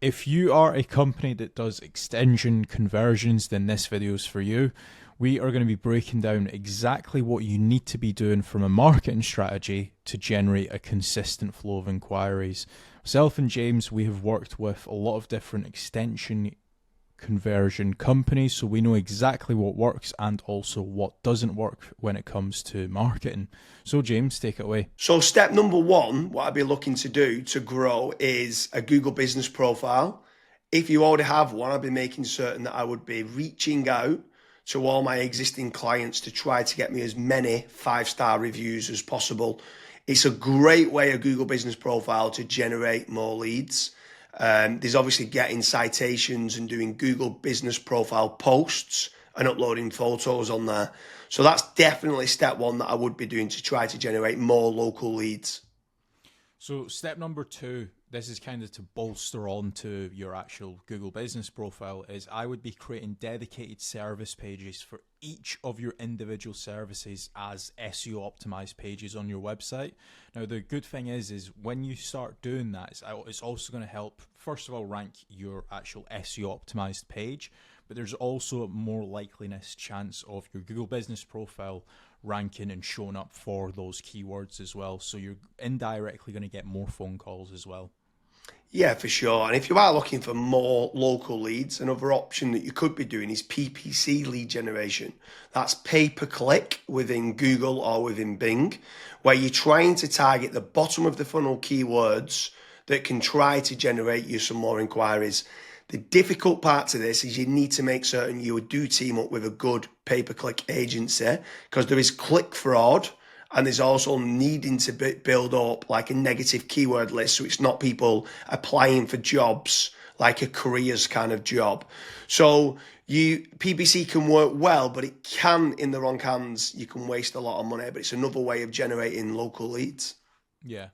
If you are a company that does extension conversions, then this video is for you. We are going to be breaking down exactly what you need to be doing from a marketing strategy to generate a consistent flow of inquiries. Myself and James, we have worked with a lot of different extension conversion companies, so we know exactly what works and also what doesn't work when it comes to marketing. So James, take it away. So step number one, what I'd be looking to do to grow is a Google business profile. If you already have one, I'd be making certain that I would be reaching out to all my existing clients to try to get me as many 5-star reviews as possible. It's a great way, a Google business profile, to generate more leads. There's obviously getting citations and doing Google business profile posts and uploading photos on there. So that's definitely step one that I would be doing to try to generate more local leads. So step number two, this is kind of to bolster on to your actual Google business profile, is I would be creating dedicated service pages for each of your individual services as SEO optimized pages on your website. Now, the good thing is when you start doing that, it's also going to help, first of all, rank your actual SEO optimized page, but there's also a more likeliness chance of your Google business profile ranking and showing up for those keywords as well. So you're indirectly going to get more phone calls as well. Yeah, for sure. And if you are looking for more local leads, another option that you could be doing is PPC lead generation. That's pay per click within Google or within Bing, where you're trying to target the bottom of the funnel keywords that can try to generate you some more inquiries. The difficult part to this is you need to make certain you do team up with a good pay-per-click agency, because there is click fraud, and there's also needing to build up like a negative keyword list, so it's not people applying for jobs like a careers kind of job. So PPC can work well, but it can, in the wrong hands, you can waste a lot of money. But it's another way of generating local leads. Yeah.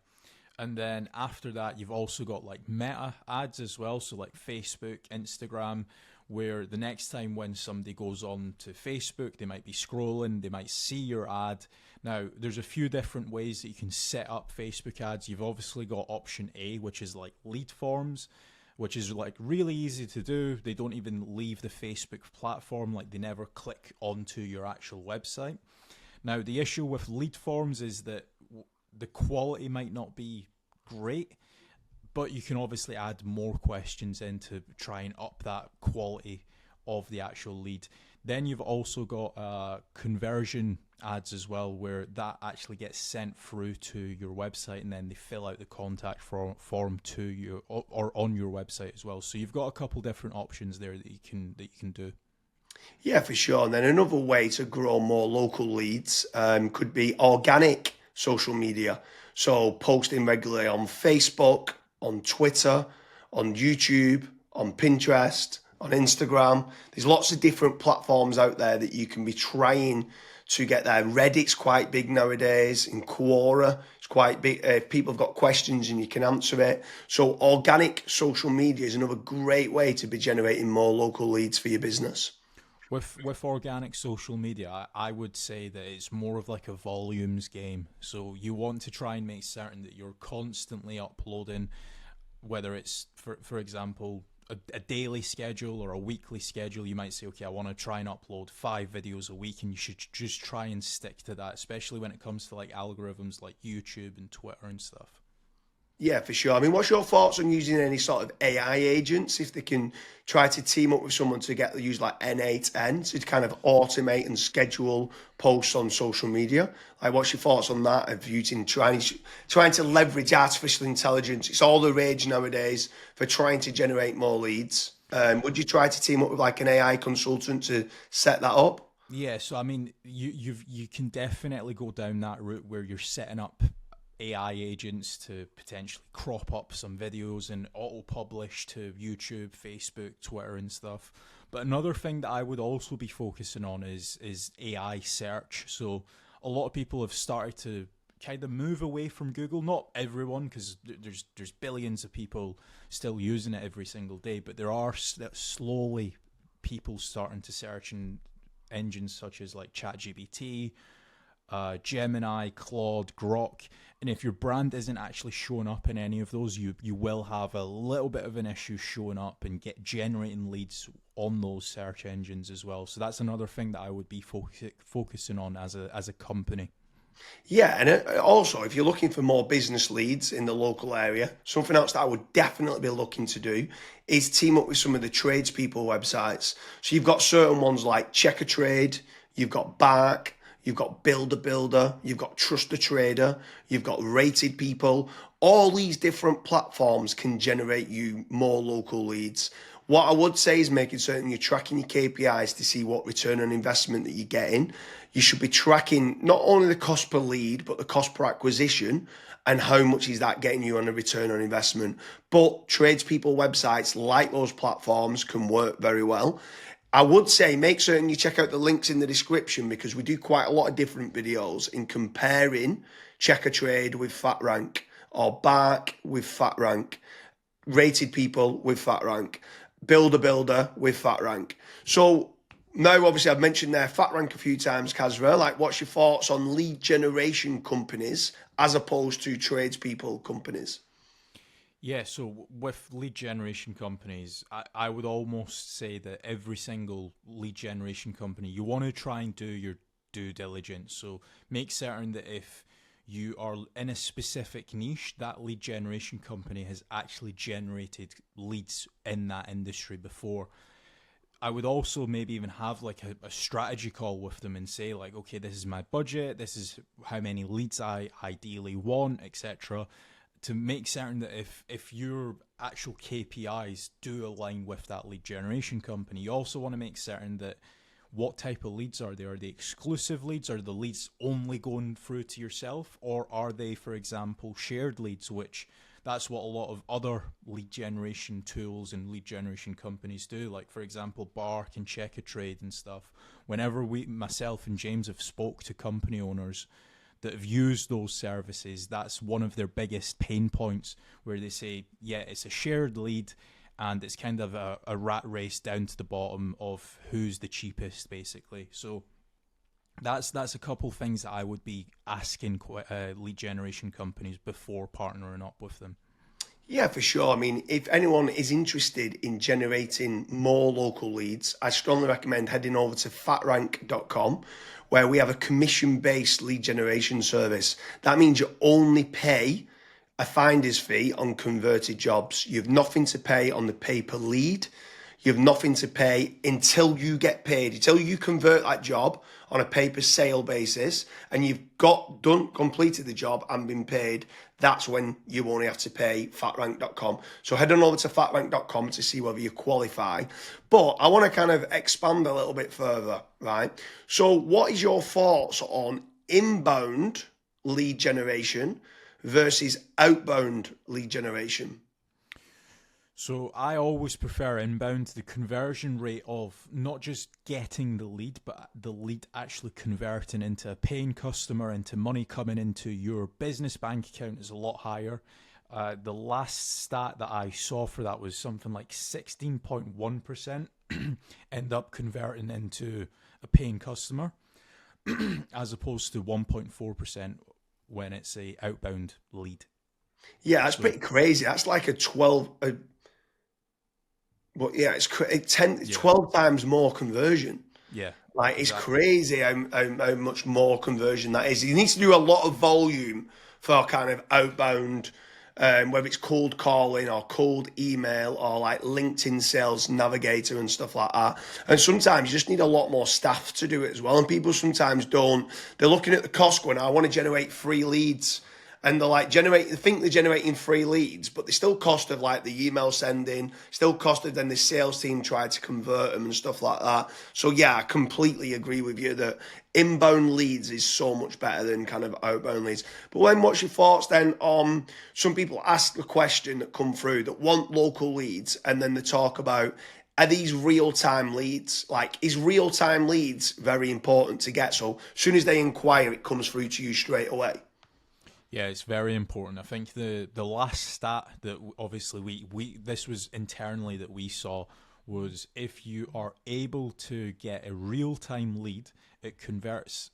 And then after that, you've also got like meta ads as well. So like Facebook, Instagram, where the next time when somebody goes on to Facebook, they might be scrolling, they might see your ad. Now, there's a few different ways that you can set up Facebook ads. You've obviously got option A, which is like lead forms, which is like really easy to do. They don't even leave the Facebook platform, like they never click onto your actual website. Now, the issue with lead forms is that the quality might not be great, but you can obviously add more questions in to try and up that quality of the actual lead. Then you've also got conversion ads as well, where that actually gets sent through to your website, and then they fill out the contact form to you or on your website as well. So you've got a couple different options there that you can do. Yeah, for sure. And then another way to grow more local leads could be organic social media. So posting regularly on Facebook, on Twitter, on YouTube, on Pinterest, on Instagram. There's lots of different platforms out there that you can be trying to get there. Reddit's quite big nowadays. In Quora, it's quite big. If people have got questions and you can answer it. So organic social media is another great way to be generating more local leads for your business. With organic social media, I would say that it's more of like a volumes game. So you want to try and make certain that you're constantly uploading, whether it's for example a daily schedule or a weekly schedule. You might say, okay, I want to try and upload 5 videos a week, and you should just try and stick to that, especially when it comes to like algorithms like YouTube and Twitter and stuff. Yeah, for sure. I mean, what's your thoughts on using any sort of AI agents, if they can try to team up with someone to use like N8N to kind of automate and schedule posts on social media? Like, what's your thoughts on that? Of using trying to leverage artificial intelligence? It's all the rage nowadays for trying to generate more leads. Would you try to team up with like an AI consultant to set that up? Yeah, so I mean, you can definitely go down that route where you're setting up AI agents to potentially crop up some videos and auto publish to YouTube, Facebook, Twitter, and stuff. But another thing that I would also be focusing on is AI search. So a lot of people have started to kind of move away from Google. Not everyone, because there's billions of people still using it every single day, but there are slowly people starting to search in engines such as like ChatGPT, Gemini, Claude, Grok. And if your brand isn't actually showing up in any of those, you will have a little bit of an issue showing up and generating leads on those search engines as well. So that's another thing that I would be focusing on as a company. Yeah, and also if you're looking for more business leads in the local area, something else that I would definitely be looking to do is team up with some of the tradespeople websites. So you've got certain ones like Check a Trade, you've got Bark, you've got Builder, you've got Trust a Trader, you've got Rated People. All these different platforms can generate you more local leads. What I would say is making certain you're tracking your KPIs to see what return on investment that you're getting. You should be tracking not only the cost per lead, but the cost per acquisition and how much is that getting you on a return on investment. But tradespeople websites like those platforms can work very well. I would say make certain you check out the links in the description because we do quite a lot of different videos in comparing Check a Trade with FatRank or Bark with FatRank, Rated People with FatRank, Builder with FatRank. So now obviously I've mentioned there FatRank a few times, Kasra. Like what's your thoughts on lead generation companies as opposed to tradespeople companies? Yeah, so with lead generation companies, I would almost say that every single lead generation company, you want to try and do your due diligence. So make certain that if you are in a specific niche, that lead generation company has actually generated leads in that industry before. I would also maybe even have like a strategy call with them and say like, okay, this is my budget, this is how many leads I ideally want, etc. To make certain that if your actual KPIs do align with that lead generation company, you also want to make certain that what type of leads are they? Are they exclusive leads? Are the leads only going through to yourself? Or are they, for example, shared leads, which that's what a lot of other lead generation tools and lead generation companies do. Like, for example, Bark and Check a Trade and stuff. Whenever myself and James have spoke to company owners that have used those services, that's one of their biggest pain points where they say, yeah, it's a shared lead and it's kind of a rat race down to the bottom of who's the cheapest, basically. So that's a couple things that I would be asking lead generation companies before partnering up with them. Yeah, for sure. I mean, if anyone is interested in generating more local leads, I strongly recommend heading over to fatrank.com, where we have a commission-based lead generation service. That means you only pay a finder's fee on converted jobs. You have nothing to pay on the pay per lead. You have nothing to pay until you get paid, until you convert that job on a pay per sale basis and you've completed the job and been paid. That's when you only have to pay fatrank.com. So head on over to fatrank.com to see whether you qualify. But I want to kind of expand a little bit further, right? So what is your thoughts on inbound lead generation versus outbound lead generation? So I always prefer inbound. The conversion rate of not just getting the lead, but the lead actually converting into a paying customer, into money coming into your business bank account is a lot higher. The last stat that I saw for that was something like 16.1% end up converting into a paying customer as opposed to 1.4% when it's a outbound lead. Yeah, that's So pretty crazy. That's like a 12, but yeah, it's 10, yeah, 12 times more conversion. yeah, Like it's exactly. crazy how much more conversion that is. You need to do a lot of volume for kind of outbound, whether it's cold calling or cold email or like LinkedIn Sales Navigator and stuff like that. And sometimes you just need a lot more staff to do it as well. And people sometimes don't. They're looking at the cost going, I want to generate free leads. And they're like they think they're generating free leads, but they still cost of like the email sending, still cost of then the sales team tried to convert them and stuff like that. So yeah, I completely agree with you that inbound leads is so much better than kind of outbound leads. But when what's your thoughts then on some people ask the question that come through that want local leads and then they talk about are these real-time leads? Like, is real-time leads very important to get? So as soon as they inquire, it comes through to you straight away. Yeah, it's very important. I think the last stat that obviously we this was internally that we saw was if you are able to get a real time lead, it converts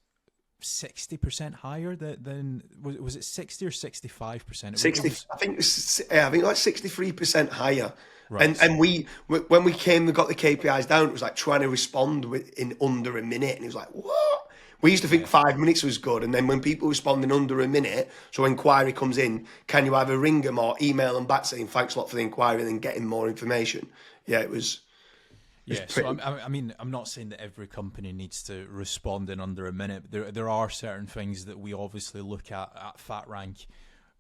60% higher than was it 60 or 65%? 60, I think like 63% higher. Right. And when we got the KPIs down, it was like trying to respond in under a minute, and it was like, what? We used to think Yeah. 5 minutes was good, and then when people respond in under a minute, so inquiry comes in, can you either ring them or email them back saying thanks a lot for the inquiry and then getting more information? Yeah, it was Yeah, so pretty. I mean, I'm not saying that every company needs to respond in under a minute, but there are certain things that we obviously look at FatRank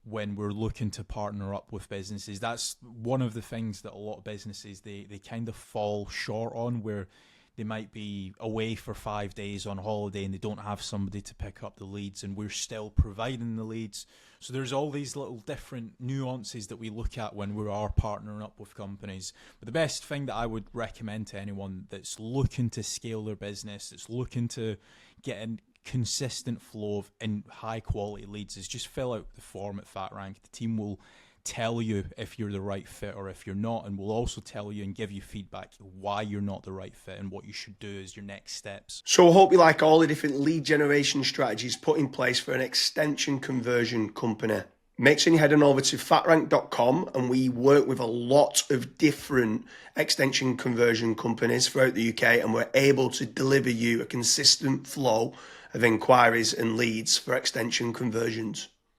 when we're looking to partner up with businesses. That's one of the things that a lot of businesses they kind of fall short on, where they might be away for 5 days on holiday and they don't have somebody to pick up the leads, and we're still providing the leads. So there's all these little different nuances that we look at when we are partnering up with companies. But the best thing that I would recommend to anyone that's looking to scale their business, that's looking to get a consistent flow of and high quality leads, is just fill out the form at FatRank. The team will tell you if you're the right fit or if you're not, and we'll also tell you and give you feedback why you're not the right fit and what you should do as your next steps. So I hope you like all the different lead generation strategies put in place for an extension conversion company. Make sure you head on over to fatrank.com, and we work with a lot of different extension conversion companies throughout the UK, and we're able to deliver you a consistent flow of inquiries and leads for extension conversions.